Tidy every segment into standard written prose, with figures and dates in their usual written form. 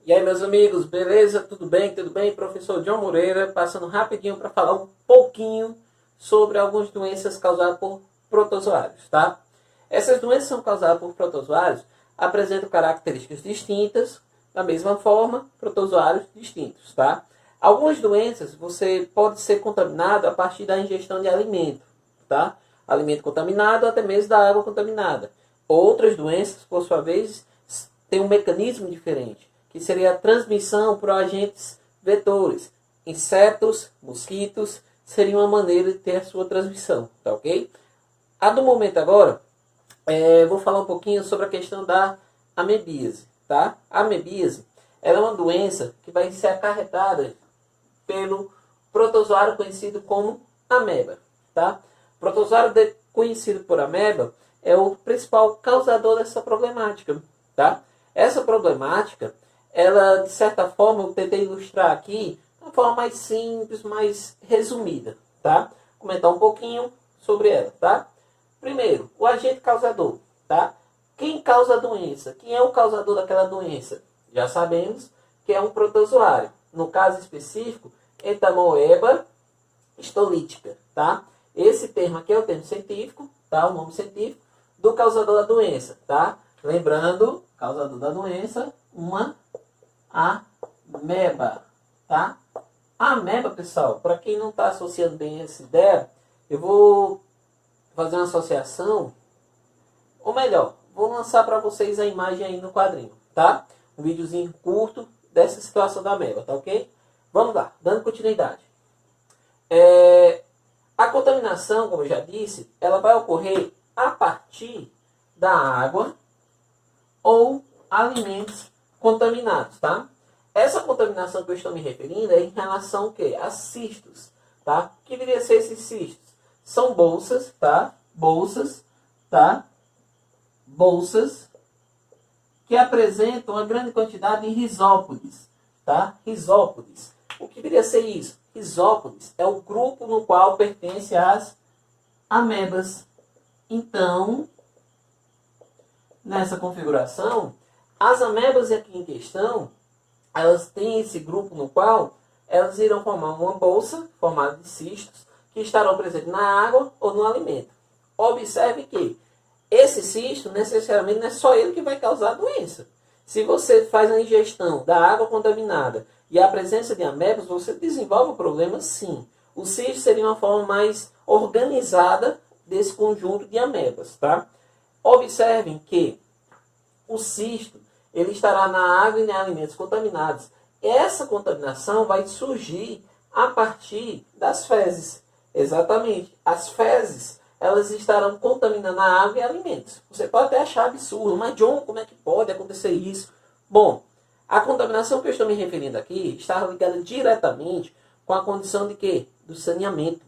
E aí, meus amigos, beleza? Tudo bem? Tudo bem? Professor John Moreira, passando rapidinho para falar um pouquinho sobre algumas doenças causadas por protozoários, tá? Essas doenças são causadas por protozoários, apresentam características distintas, da mesma forma, protozoários distintos, tá? Algumas doenças você pode ser contaminado a partir da ingestão de alimento, tá? Alimento contaminado, até mesmo da água contaminada. Outras doenças, por sua vez, têm um mecanismo diferente, que seria a transmissão por agentes vetores. Insetos, mosquitos, seria uma maneira de ter a sua transmissão, tá ok? A do momento agora, vou falar um pouquinho sobre a questão da amebíase, tá? A amebíase, ela é uma doença que vai ser acarretada pelo protozoário conhecido como ameba, tá? O protozoário conhecido por ameba é o principal causador dessa problemática, tá? Essa problemática, ela, de certa forma, eu tentei ilustrar aqui de uma forma mais simples, mais resumida, tá? Comentar um pouquinho sobre ela, tá? Primeiro, o agente causador, tá? Quem causa a doença? Quem é o causador daquela doença? Já sabemos que é um protozoário. No caso específico, Entamoeba histolítica, tá? Esse termo aqui é o termo científico, tá? O nome científico do causador da doença, tá? Lembrando, causador da doença, uma ameba, tá? A ameba, pessoal, para quem não está associando bem essa ideia, eu vou fazer uma associação, ou melhor, vou lançar para vocês a imagem aí no quadrinho, tá? Um videozinho curto dessa situação da ameba, tá ok? Vamos lá, dando continuidade. A contaminação, como eu já disse, ela vai ocorrer a partir da água ou alimentos contaminados, tá? Essa contaminação que eu estou me referindo é em relação ao quê? A cistos, tá? O que viria a ser esses cistos? São bolsas, tá? Bolsas, tá? Bolsas que apresentam uma grande quantidade de rizópodes, tá? Rizópodes. O que viria a ser isso? Rizópodes é o grupo no qual pertence as amebas. Então, nessa configuração, as amebas aqui em questão, elas têm esse grupo no qual elas irão formar uma bolsa formada de cistos que estarão presentes na água ou no alimento. Observe que esse cisto, necessariamente, não é só ele que vai causar a doença. Se você faz a ingestão da água contaminada e a presença de amebas, você desenvolve o problema sim. O cisto seria uma forma mais organizada desse conjunto de amebas, tá? Observem que o cisto, ele estará na água e em alimentos contaminados. Essa contaminação vai surgir a partir das fezes. Exatamente. As fezes, elas estarão contaminando a água e alimentos. Você pode até achar absurdo, mas John, como é que pode acontecer isso? Bom, a contaminação que eu estou me referindo aqui está ligada diretamente com a condição de quê? Do saneamento.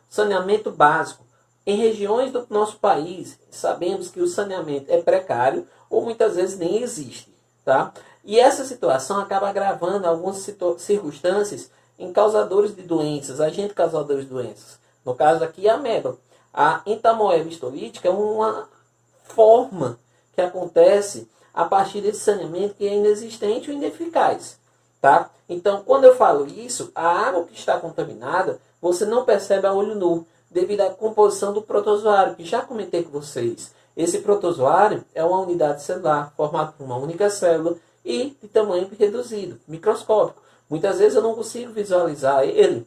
Saneamento básico. Em regiões do nosso país, sabemos que o saneamento é precário ou muitas vezes nem existe, tá? E essa situação acaba agravando algumas circunstâncias em causadores de doenças, agentes causadores de doenças. No caso aqui, a ameba. A entamoeba histolítica é uma forma que acontece a partir desse saneamento que é inexistente ou ineficaz, tá? Então, quando eu falo isso, a água que está contaminada, você não percebe a olho nu, devido à composição do protozoário, que já comentei com vocês. Esse protozoário é uma unidade celular, formada por uma única célula e de tamanho reduzido, microscópico. Muitas vezes eu não consigo visualizar ele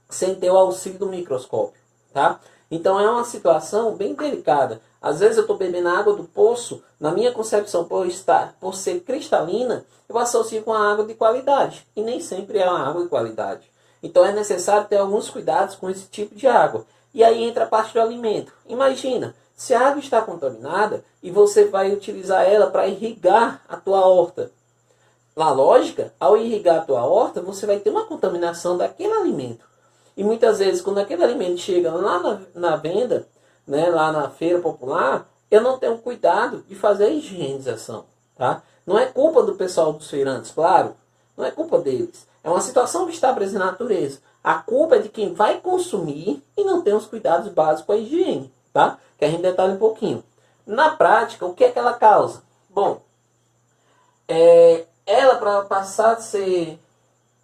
sem ter o auxílio do microscópio, tá? Então é uma situação bem delicada. Às vezes eu estou bebendo água do poço, na minha concepção, por ser cristalina, eu associo com a água de qualidade. E nem sempre é uma água de qualidade. Então é necessário ter alguns cuidados com esse tipo de água. E aí entra a parte do alimento. Imagina, se a água está contaminada e você vai utilizar ela para irrigar a tua horta. Na lógica, ao irrigar a tua horta, você vai ter uma contaminação daquele alimento. E muitas vezes, quando aquele alimento chega lá na venda, né, lá na feira popular, eu não tenho cuidado de fazer a higienização. Tá? Não é culpa do pessoal dos feirantes, claro. Não é culpa deles. É uma situação que está presente na natureza. A culpa é de quem vai consumir e não tem os cuidados básicos com a higiene. Tá? Que a gente detalha um pouquinho. Na prática, o que é que ela causa? Bom, ela, para passar a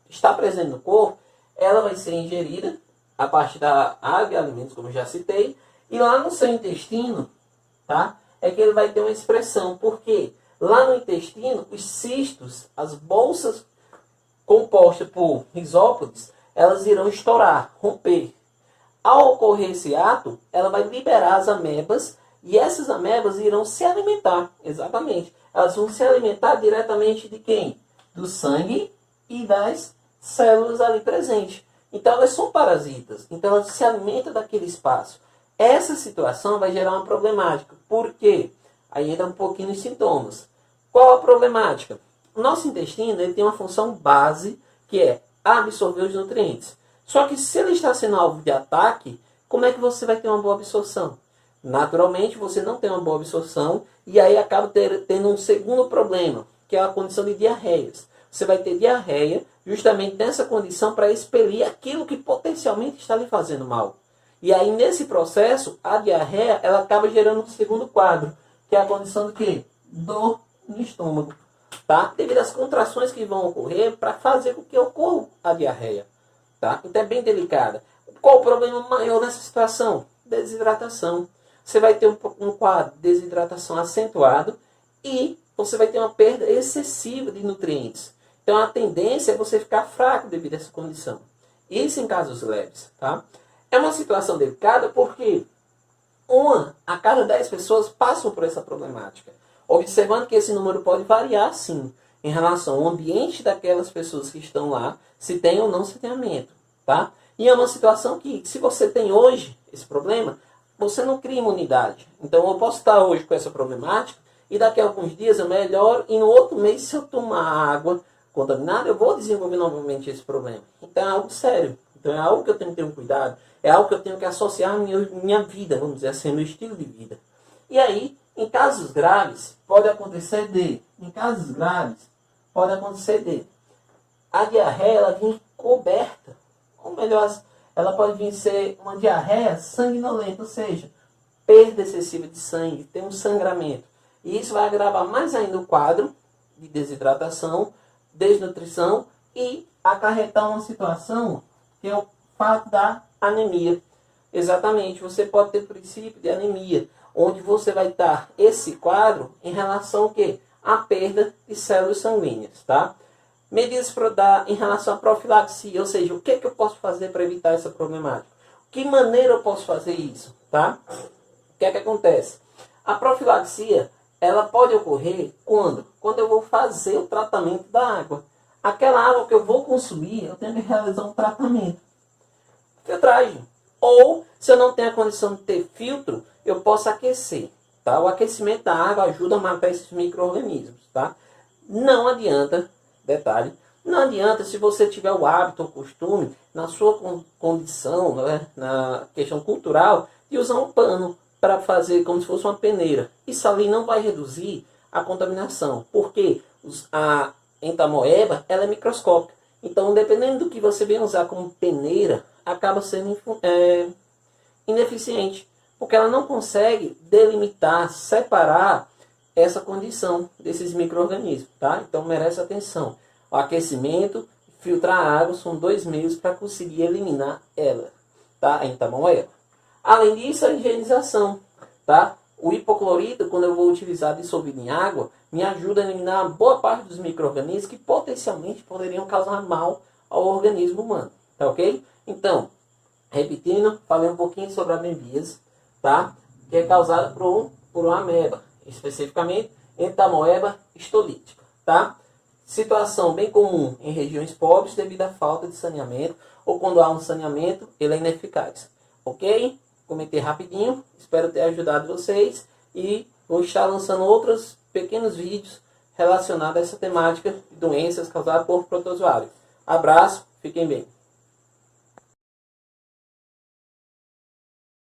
estar presente no corpo, ela vai ser ingerida a partir da água e alimentos, como eu já citei, e lá no seu intestino, tá? É que ele vai ter uma expressão, porque lá no intestino, os cistos, as bolsas compostas por risópodes, elas irão estourar, romper. Ao ocorrer esse ato, ela vai liberar as amebas, e essas amebas irão se alimentar, exatamente. Elas vão se alimentar diretamente de quem? Do sangue e das células ali presentes. Então elas são parasitas, então elas se alimentam daquele espaço. Essa situação vai gerar uma problemática. Por quê? Aí entra um pouquinho nos sintomas. Qual a problemática? O nosso intestino ele tem uma função base, que é absorver os nutrientes. Só que se ele está sendo alvo de ataque, como é que você vai ter uma boa absorção? Naturalmente, você não tem uma boa absorção e aí acaba tendo um segundo problema, que é a condição de diarreias. Você vai ter diarreia justamente nessa condição para expelir aquilo que potencialmente está lhe fazendo mal. E aí, nesse processo, a diarreia ela acaba gerando um segundo quadro, que é a condição de quê? Dor no estômago. Tá? Devido às contrações que vão ocorrer para fazer com que ocorra a diarreia. Tá? Então é bem delicada. Qual o problema maior nessa situação? Desidratação. Você vai ter um quadro de desidratação acentuado e você vai ter uma perda excessiva de nutrientes. Então a tendência é você ficar fraco devido a essa condição. Isso em casos leves. Tá? É uma situação delicada porque 1 a cada 10 pessoas passam por essa problemática. Observando que esse número pode variar sim, em relação ao ambiente daquelas pessoas que estão lá, se tem ou não saneamento, tá? E é uma situação que, se você tem hoje esse problema, você não cria imunidade. Então eu posso estar hoje com essa problemática e daqui a alguns dias eu melhoro e no outro mês, se eu tomar água contaminada, eu vou desenvolver novamente esse problema. Então é algo sério. Então é algo que eu tenho que ter um cuidado, é algo que eu tenho que associar à minha vida, vamos dizer assim, meu estilo de vida. E aí, em casos graves, pode acontecer a diarreia ela vir coberta, ou melhor, ela pode vir ser uma diarreia sanguinolenta, ou seja, perda excessiva de sangue, tem um sangramento. E isso vai agravar mais ainda o quadro de desidratação, desnutrição e acarretar uma situação que é o fato da anemia. Exatamente, você pode ter princípio de anemia, onde você vai estar esse quadro em relação ao quê? À perda de células sanguíneas, tá? Medidas para dar em relação à profilaxia, ou seja, o que eu posso fazer para evitar essa problemática? Que maneira eu posso fazer isso, tá? O que acontece? A profilaxia, ela pode ocorrer quando? Quando eu vou fazer o tratamento da água. Aquela água que eu vou consumir, eu tenho que realizar um tratamento. Filtragem. Ou, se eu não tenho a condição de ter filtro, eu posso aquecer. Tá? O aquecimento da água ajuda a matar esses micro-organismos. Tá? Não adianta, detalhe, não adianta se você tiver o hábito ou costume, na sua condição, né, na questão cultural, de usar um pano para fazer como se fosse uma peneira. Isso ali não vai reduzir a contaminação, porque a entamoeba ela é microscópica. Então, dependendo do que você venha usar como peneira, acaba sendo ineficiente, porque ela não consegue delimitar, separar essa condição desses micro-organismos, tá? Então merece atenção. O aquecimento, filtrar a água são 2 meios para conseguir eliminar ela, tá? A entamoeba. Além disso, a higienização, tá? O hipoclorito, quando eu vou utilizar dissolvido em água, me ajuda a eliminar boa parte dos micro-organismos que potencialmente poderiam causar mal ao organismo humano, tá ok? Então, repetindo, falei um pouquinho sobre a amebíase, tá? Que é causada por uma ameba, especificamente entamoeba histolítica, tá? Situação bem comum em regiões pobres devido à falta de saneamento ou quando há um saneamento, ele é ineficaz, ok? Comentei rapidinho, espero ter ajudado vocês e vou estar lançando outros pequenos vídeos relacionados a essa temática de doenças causadas por protozoários. Abraço, fiquem bem.